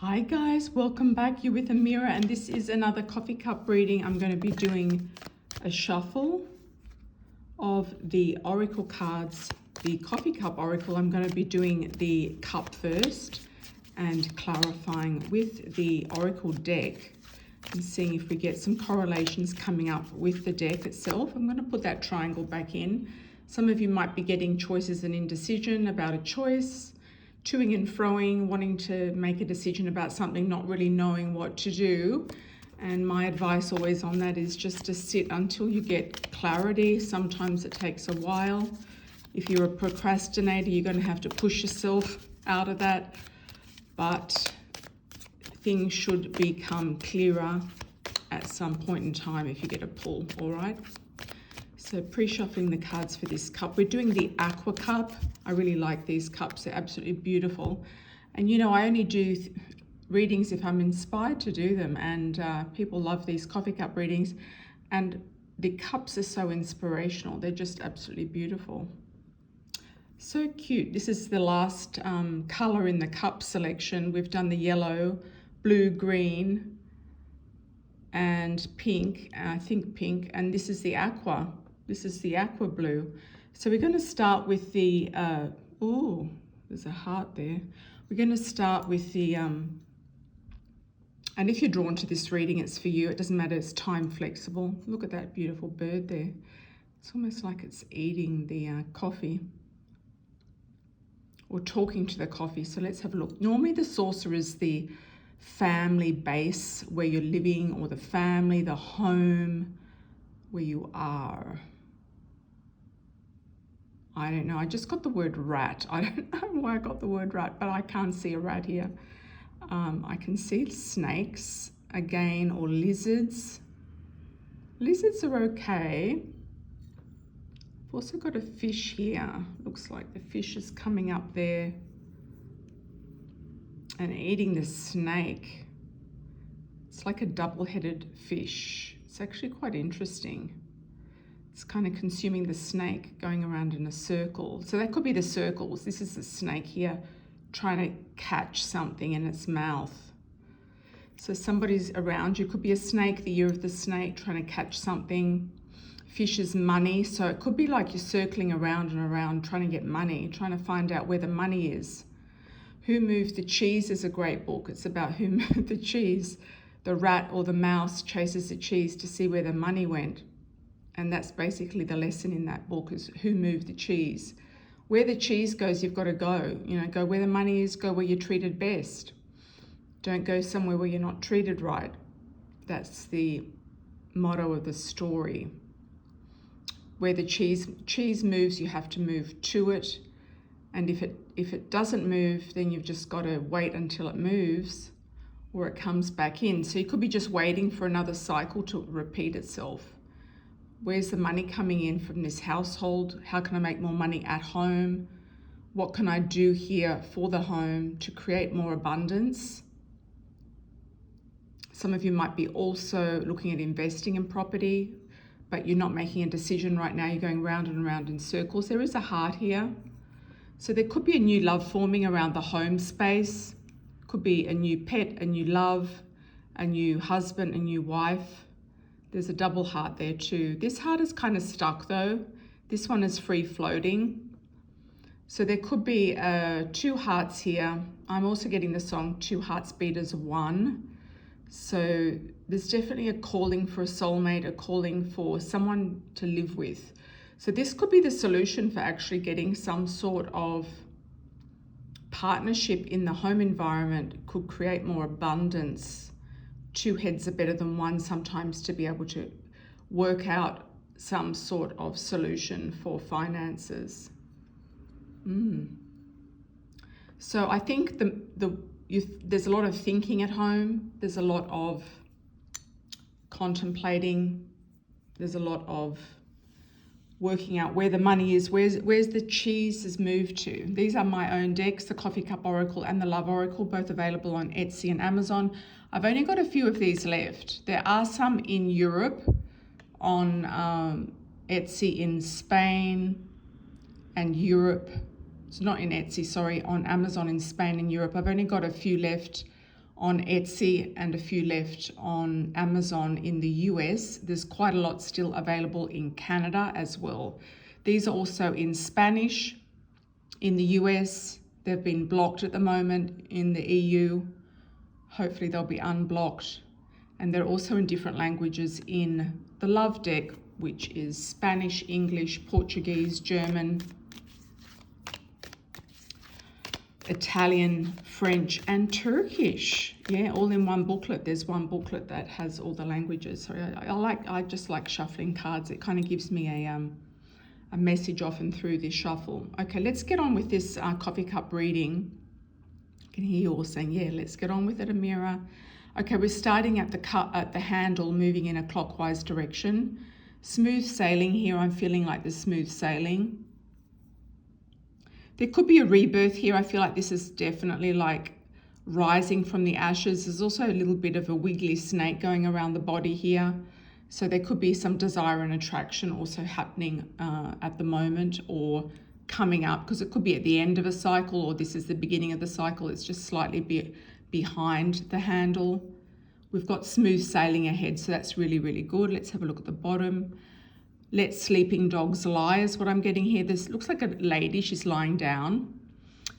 Hi guys, welcome back. You're with Amira and this is another coffee cup reading. I'm going to be doing a shuffle of the oracle cards, the coffee cup oracle. I'm going to be doing the cup first and clarifying with the oracle deck and seeing if we get some correlations coming up with the deck itself. I'm going to put that triangle back in. Some of you might be getting choices and indecision about a choice, toing and froing, wanting to make a decision about something, not really knowing what to do. And my advice always on that is just to sit until you get clarity. Sometimes it takes a while. If you're a procrastinator, you're going to have to push yourself out of that. But things should become clearer at some point in time if you get a pull, all right? So pre-shuffling the cards for this cup. We're doing the Aqua Cup. I really like these cups. They're absolutely beautiful. And you know, I only do readings if I'm inspired to do them. And people love these coffee cup readings. And the cups are so inspirational. They're just absolutely beautiful. So cute. This is the last color in the cup selection. We've done the yellow, blue, green, and pink. I think pink. And this is the aqua. This is the aqua blue. So we're going to start with the, oh, there's a heart there. We're going to start with the, and if you're drawn to this reading, it's for you. It doesn't matter, it's time flexible. Look at that beautiful bird there. It's almost like it's eating the coffee or talking to the coffee. So let's have a look. Normally the saucer is the family base where you're living, or the family, the home where you are. I don't know, I just got the word rat. I don't know why I got the word rat, but I can't see a rat here. I can see snakes again, or lizards. Lizards are okay. I've also got a fish here. Looks like the fish is coming up there and eating the snake. It's like a double-headed fish. It's actually quite interesting. It's kind of consuming the snake, going around in a circle. So that could be the circles. This is the snake here trying to catch something in its mouth. So somebody's around you. Could be a snake, the year of the snake, trying to catch something. Fish is money. So it could be like you're circling around and around trying to get money, trying to find out where the money is. Who Moved the Cheese is a great book. It's about who moved the cheese. The rat or the mouse chases the cheese to see where the money went. And that's basically the lesson in that book, is who moved the cheese. Where the cheese goes, you've got to go. You know, go where the money is, go where you're treated best. Don't go somewhere where you're not treated right. That's the motto of the story. Where the cheese moves, you have to move to it. And if it doesn't move, then you've just got to wait until it moves or it comes back in. So you could be just waiting for another cycle to repeat itself. Where's the money coming in from this household? How can I make more money at home? What can I do here for the home to create more abundance? Some of you might be also looking at investing in property, but you're not making a decision right now. You're going round and round in circles. There is a heart here. So there could be a new love forming around the home space. Could be a new pet, a new love, a new husband, a new wife. There's a double heart there too. This heart is kind of stuck though. This one is free floating. So there could be two hearts here. I'm also getting the song Two Hearts Beat as One. So there's definitely a calling for a soulmate, a calling for someone to live with. So this could be the solution for actually getting some sort of partnership in the home environment. Could create more abundance. Two heads are better than one sometimes to be able to work out some sort of solution for finances. So I think there's a lot of thinking at home. There's a lot of contemplating. There's a lot of working out where the money is, where's the cheese has moved to. These are my own decks, the Coffee Cup Oracle and the Love Oracle, both available on Etsy and Amazon. I've only got a few of these left. There are some in Europe on Etsy in Spain and Europe. It's not in Etsy, sorry, on Amazon in Spain and Europe. I've only got a few left on Etsy and a few left on Amazon in the US. There's quite a lot still available in Canada as well. These are also in Spanish in the US. They've been blocked at the moment in the EU. Hopefully they'll be unblocked. And they're also in different languages in the Love deck, which is Spanish, English, Portuguese, German, Italian, French, and Turkish. Yeah, all in one booklet. There's one booklet that has all the languages. So I just like shuffling cards. It kind of gives me a message often through this shuffle. Okay, let's get on with this coffee cup reading. I can hear you all saying, yeah, let's get on with it, Amira. Okay, we're starting at the handle, moving in a clockwise direction. Smooth sailing here. I'm feeling like there's smooth sailing. There could be a rebirth here. I feel like this is definitely like rising from the ashes. There's also a little bit of a wiggly snake going around the body here. So there could be some desire and attraction also happening at the moment, or coming up, because it could be at the end of a cycle, or this is the beginning of the cycle. It's just slightly behind the handle. We've got smooth sailing ahead, so that's really, really good. Let's have a look at the bottom. Let sleeping dogs lie is what I'm getting here. This looks like a lady, she's lying down.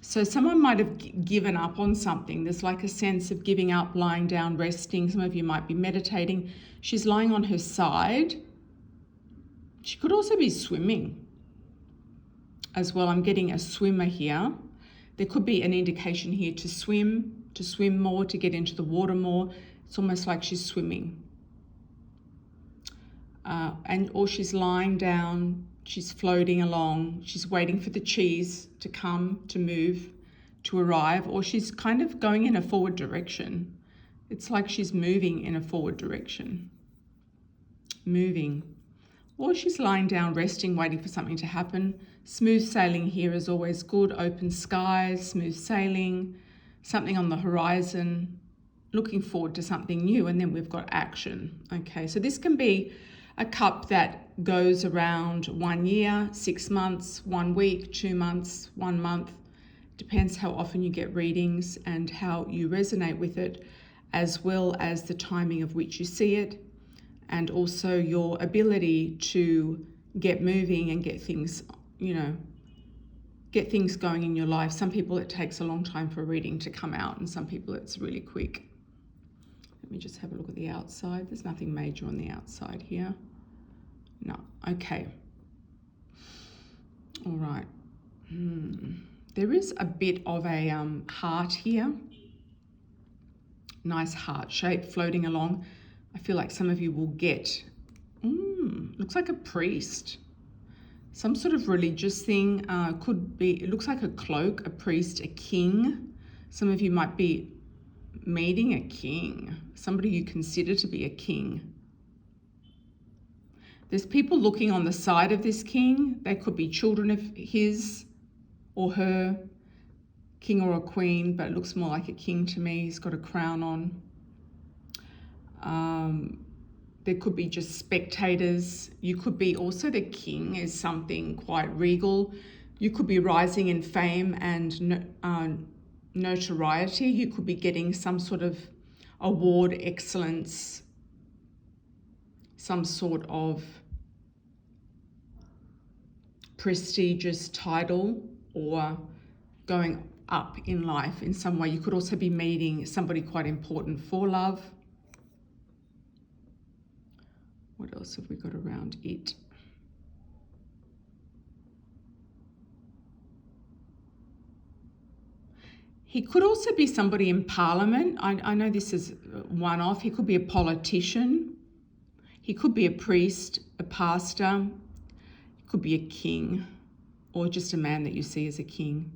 So someone might have given up on something. There's like a sense of giving up, lying down, resting. Some of you might be meditating. She's lying on her side. She could also be swimming as well. I'm getting a swimmer here. There could be an indication here to swim more, to get into the water more. It's almost like she's swimming. Or she's lying down, she's floating along, she's waiting for the cheese to come, to move, to arrive, or she's kind of going in a forward direction. It's like she's moving in a forward direction. Moving. Or she's lying down, resting, waiting for something to happen. Smooth sailing here is always good. Open skies, smooth sailing, something on the horizon, looking forward to something new, and then we've got action. Okay, so this can be a cup that goes around 1 year, 6 months, 1 week, 2 months, 1 month. Depends how often you get readings and how you resonate with it, as well as the timing of which you see it, and also your ability to get moving and get things, get things going in your life. Some people it takes a long time for a reading to come out, and some people it's really quick. Let me just have a look at the outside. There's nothing major on the outside here. No, okay. All right. There is a bit of a heart here. Nice heart shape floating along. I feel like some of you will get, looks like a priest. Some sort of religious thing, could be, it looks like a cloak, a priest, a king. Some of you might be meeting a king, somebody you consider to be a king. There's people looking on the side of this king. They could be children of his or her, king or a queen, but it looks more like a king to me. He's got a crown on. There could be just spectators. You could be also, the king is something quite regal. You could be rising in fame and notoriety. You could be getting some sort of award, excellence, some sort of prestigious title, or going up in life in some way. You could also be meeting somebody quite important for love. What else have we got around it? He could also be somebody in Parliament. I know this is one off. He could be a politician. He could be a priest, a pastor. He could be a king, or just a man that you see as a king.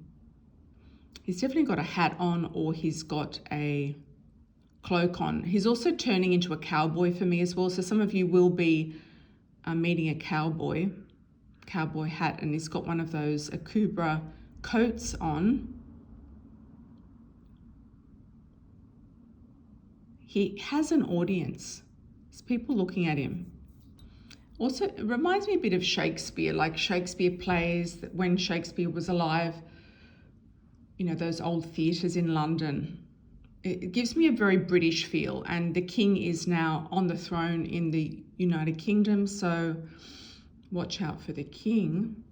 He's definitely got a hat on, or he's got a cloak on. He's also turning into a cowboy for me as well. So some of you will be meeting a cowboy hat, and he's got one of those Akubra coats on. He has an audience. There's people looking at him. Also, it reminds me a bit of Shakespeare, like Shakespeare plays that when Shakespeare was alive, those old theatres in London. it gives me a very British feel, and the king is now on the throne in the United Kingdom, so watch out for the king.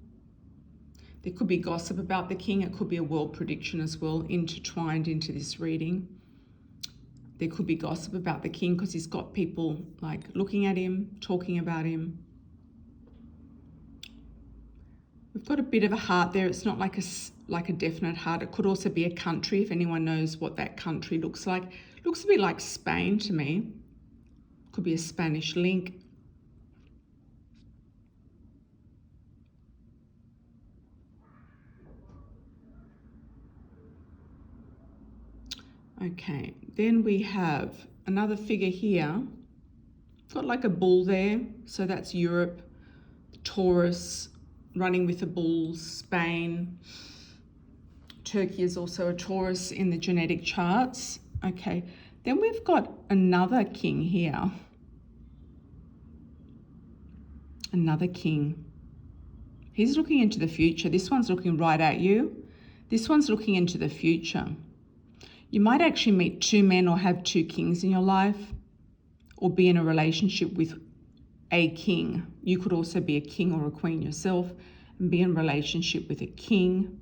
There could be gossip about the king. It could be a world prediction as well, intertwined into this reading. There could be gossip about the king because he's got people like looking at him, talking about him. We've got a bit of a heart there. It's not like a definite heart. It could also be a country, if anyone knows what that country looks like. It looks a bit like Spain to me. Could be a Spanish link. Okay, then we have another figure here. Got like a bull there, so that's Europe. Taurus, running with the bulls, Spain. Turkey is also a Taurus in the genetic charts. Okay, then we've got another king here. Another king. He's looking into the future. This one's looking right at you. This one's looking into the future. You might actually meet two men or have two kings in your life, or be in a relationship with a king. You could also be a king or a queen yourself and be in a relationship with a king.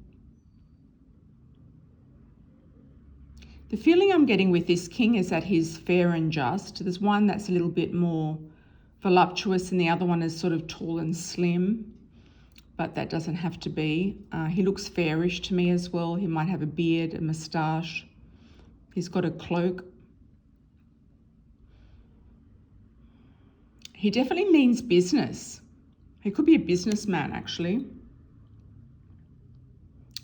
The feeling I'm getting with this king is that he's fair and just. There's one that's a little bit more voluptuous and the other one is sort of tall and slim, but that doesn't have to be. He looks fairish to me as well. He might have a beard, a moustache. He's got a cloak. He definitely means business. He could be a businessman, actually.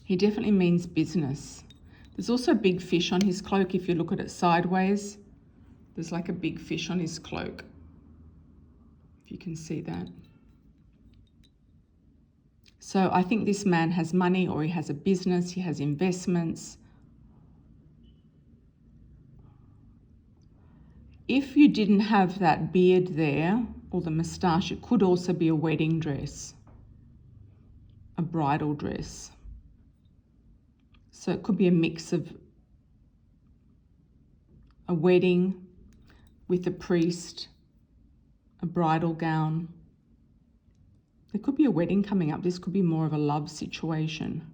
He definitely means business. There's also a big fish on his cloak. If you look at it sideways, there's like a big fish on his cloak. If you can see that. So I think this man has money, or he has a business, he has investments. If you didn't have that beard there, or the moustache, it could also be a wedding dress, a bridal dress. So it could be a mix of a wedding with a priest, a bridal gown. There could be a wedding coming up. This could be more of a love situation.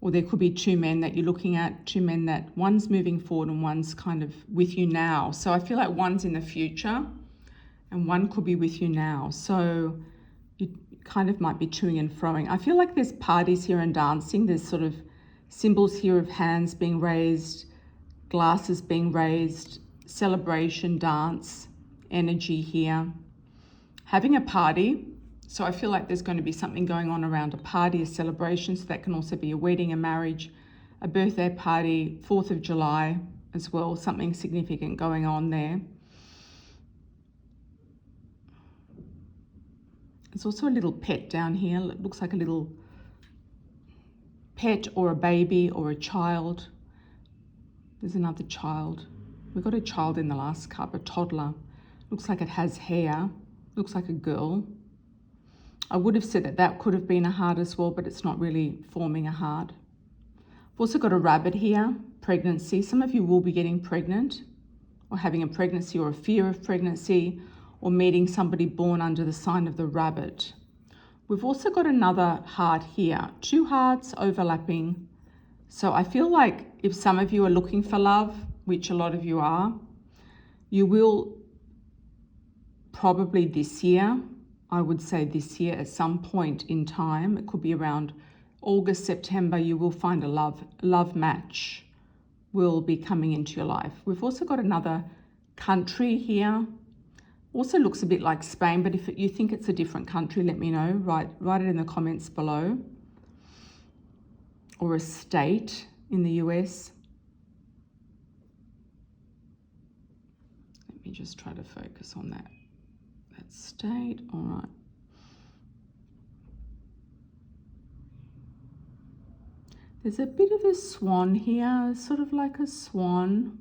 Or there could be two men that you're looking at, two men that one's moving forward and one's kind of with you now. So I feel like one's in the future and one could be with you now. So you kind of might be toing and froing. I feel like there's parties here and dancing. There's sort of symbols here of hands being raised, glasses being raised, celebration, dance, energy here. Having a party. So I feel like there's going to be something going on around a party, a celebration. So that can also be a wedding, a marriage, a birthday party, 4th of July as well. Something significant going on there. There's also a little pet down here. It looks like a little pet or a baby or a child. There's another child. We got a child in the last cup, a toddler. Looks like it has hair. Looks like a girl. I would have said that that could have been a heart as well, but it's not really forming a heart. I've also got a rabbit here, pregnancy. Some of you will be getting pregnant or having a pregnancy or a fear of pregnancy or meeting somebody born under the sign of the rabbit. We've also got another heart here, two hearts overlapping. So I feel like if some of you are looking for love, which a lot of you are, you will probably this year, I would say this year at some point in time, it could be around August, September, you will find a love match will be coming into your life. We've also got another country here. Also looks a bit like Spain, but if you think it's a different country, let me know. Write it in the comments below. Or a state in the US. Let me just try to focus on that state. All right. There's a bit of a swan here, sort of like a swan.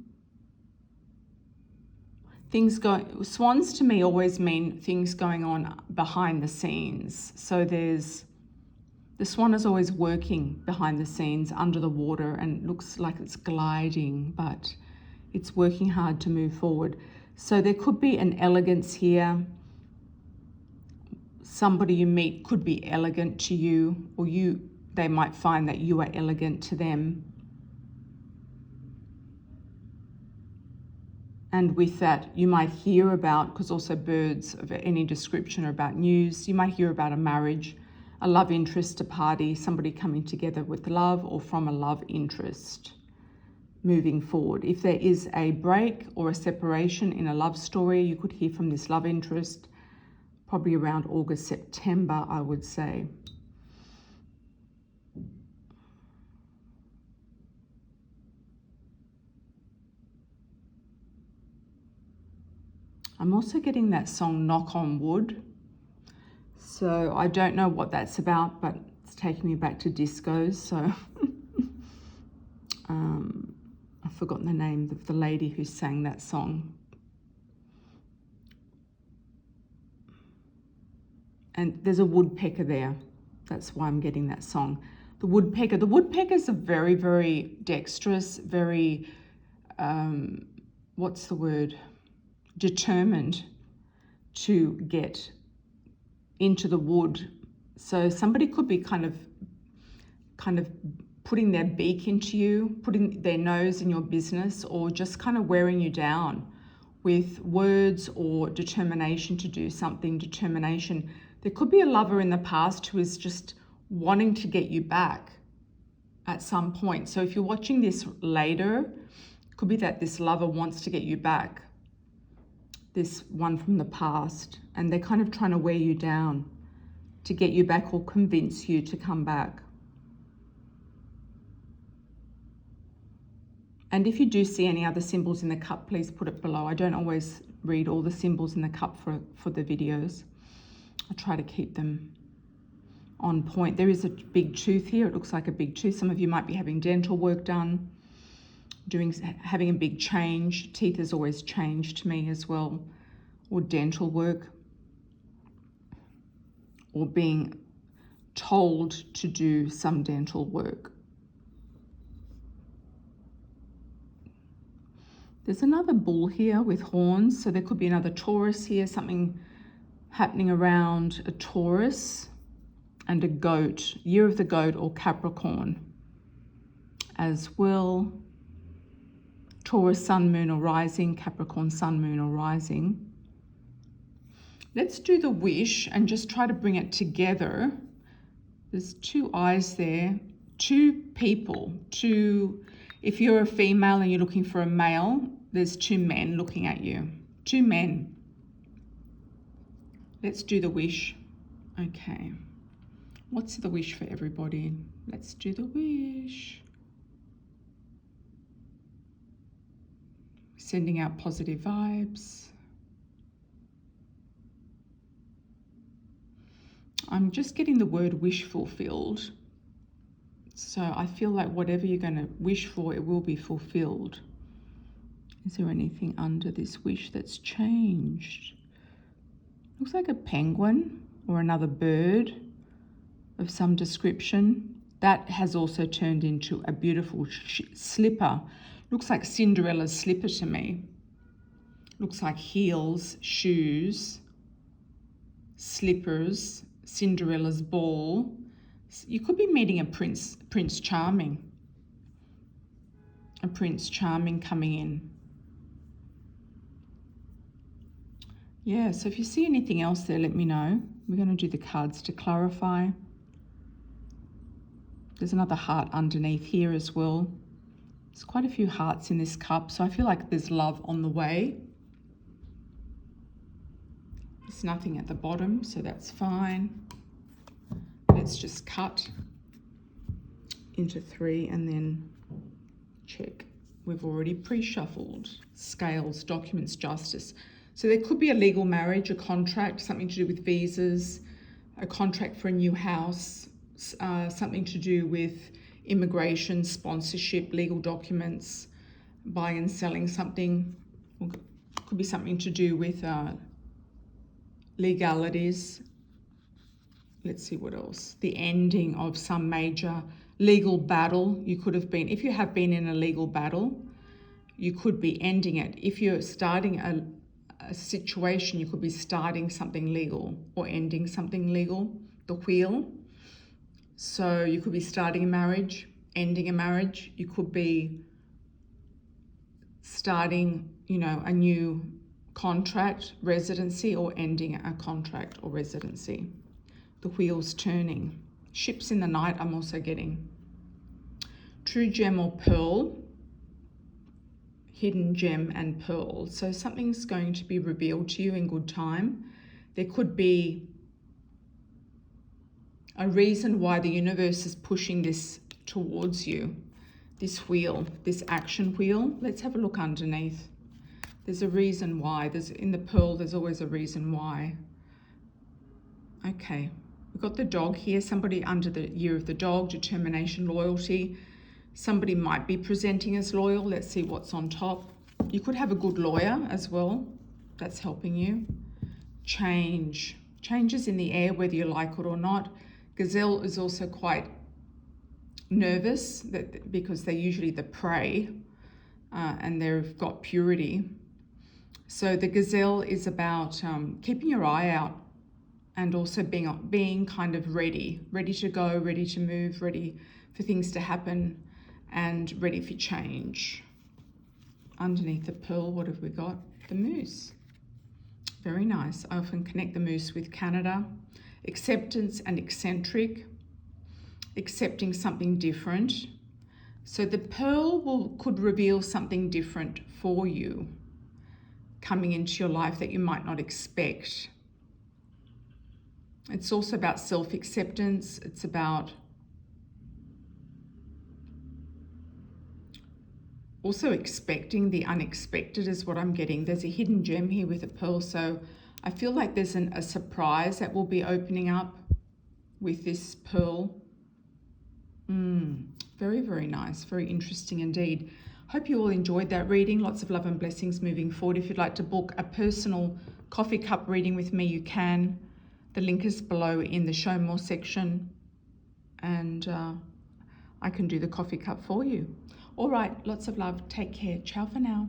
Swans to me always mean things going on behind the scenes. So the swan is always working behind the scenes under the water and looks like it's gliding, but It's working hard to move forward. So there could be an elegance here. Somebody you meet could be elegant to you, or they might find that you are elegant to them. And with that, you might hear about, because also birds of any description are about news, you might hear about a marriage, a love interest, a party, somebody coming together with love or from a love interest moving forward. If there is a break or a separation in a love story, you could hear from this love interest probably around August, September, I would say. I'm also getting that song Knock on Wood. So I don't know what that's about, but it's taking me back to discos. So I've forgotten the name of the lady who sang that song. And there's a woodpecker there. That's why I'm getting that song. The woodpecker. The woodpeckers are very, very dexterous, very, what's the word? Determined to get into the wood. So somebody could be kind of putting their beak into you, putting their nose in your business, or just kind of wearing you down with words or determination to do something, determination. There could be a lover in the past who is just wanting to get you back at some point. So if you're watching this later, it could be that this lover wants to get you back, this one from the past, and they're kind of trying to wear you down to get you back or convince you to come back. And if you do see any other symbols in the cup, please put it below. I don't always read all the symbols in the cup for the videos. I try to keep them on point. There is a big tooth here. It looks like a big tooth. Some of you might be having dental work done, having a big change. Teeth is always change to me as well, or dental work, or being told to do some dental work. There's another bull here with horns, so there could be another Taurus here, something happening around a Taurus and a goat, year of the goat or Capricorn as well. Taurus, sun, moon or rising, Capricorn, sun, moon or rising. Let's do the wish and just try to bring it together. There's two eyes there, two people, if you're a female and you're looking for a male, there's two men looking at you. Two men. Let's do the wish. Okay. What's the wish for everybody? Let's do the wish. Sending out positive vibes. I'm just getting the word wish fulfilled. So I feel like whatever you're going to wish for, it will be fulfilled. Is there anything under this wish that's changed? Looks like a penguin or another bird of some description. That has also turned into a beautiful slipper. Looks like Cinderella's slipper to me. Looks like heels, shoes, slippers, Cinderella's ball. You could be meeting a Prince Charming. A Prince Charming coming in. Yeah, so if you see anything else there, let me know. We're going to do the cards to clarify. There's another heart underneath here as well. There's quite a few hearts in this cup, so I feel like there's love on the way. There's nothing at the bottom, so that's fine. Let's just cut into 3 and then check. We've already pre-shuffled. Scales, documents, justice. So there could be a legal marriage, a contract, something to do with visas, a contract for a new house, something to do with immigration, sponsorship, legal documents, buying and selling something. Could be something to do with legalities. Let's see what else. The ending of some major legal battle you could have been. If you have been in a legal battle, you could be ending it. If you're starting a situation, you could be starting something legal or ending something legal, the wheel. So you could be starting a marriage, ending a marriage. You could be starting, a new contract, residency, or ending a contract or residency. The wheel's turning. Ships in the night I'm also getting. True gem or pearl. Hidden gem and pearl. So something's going to be revealed to you in good time. There could be a reason why the universe is pushing this towards you. This wheel, this action wheel. Let's have a look underneath. There's a reason why. In the pearl, there's always a reason why. Okay, we've got the dog here. Somebody under the year of the dog, determination, loyalty. Somebody might be presenting as loyal. Let's see what's on top. You could have a good lawyer as well. That's helping you. Change. Changes in the air, whether you like it or not. Gazelle is also quite nervous because they're usually the prey and they've got purity. So the gazelle is about keeping your eye out and also being kind of ready to go, ready to move, ready for things to happen, and ready for change. Underneath the pearl, what have we got? The moose. Very nice. I often connect the moose with Canada. Acceptance and eccentric. Accepting something different. So the pearl could reveal something different for you coming into your life that you might not expect. It's also about self-acceptance. It's about also expecting the unexpected is what I'm getting. There's a hidden gem here with a pearl. So I feel like there's a surprise that will be opening up with this pearl. Very, very nice. Very interesting indeed. Hope you all enjoyed that reading. Lots of love and blessings moving forward. If you'd like to book a personal coffee cup reading with me, you can. The link is below in the show more section, and I can do the coffee cup for you. All right, lots of love. Take care. Ciao for now.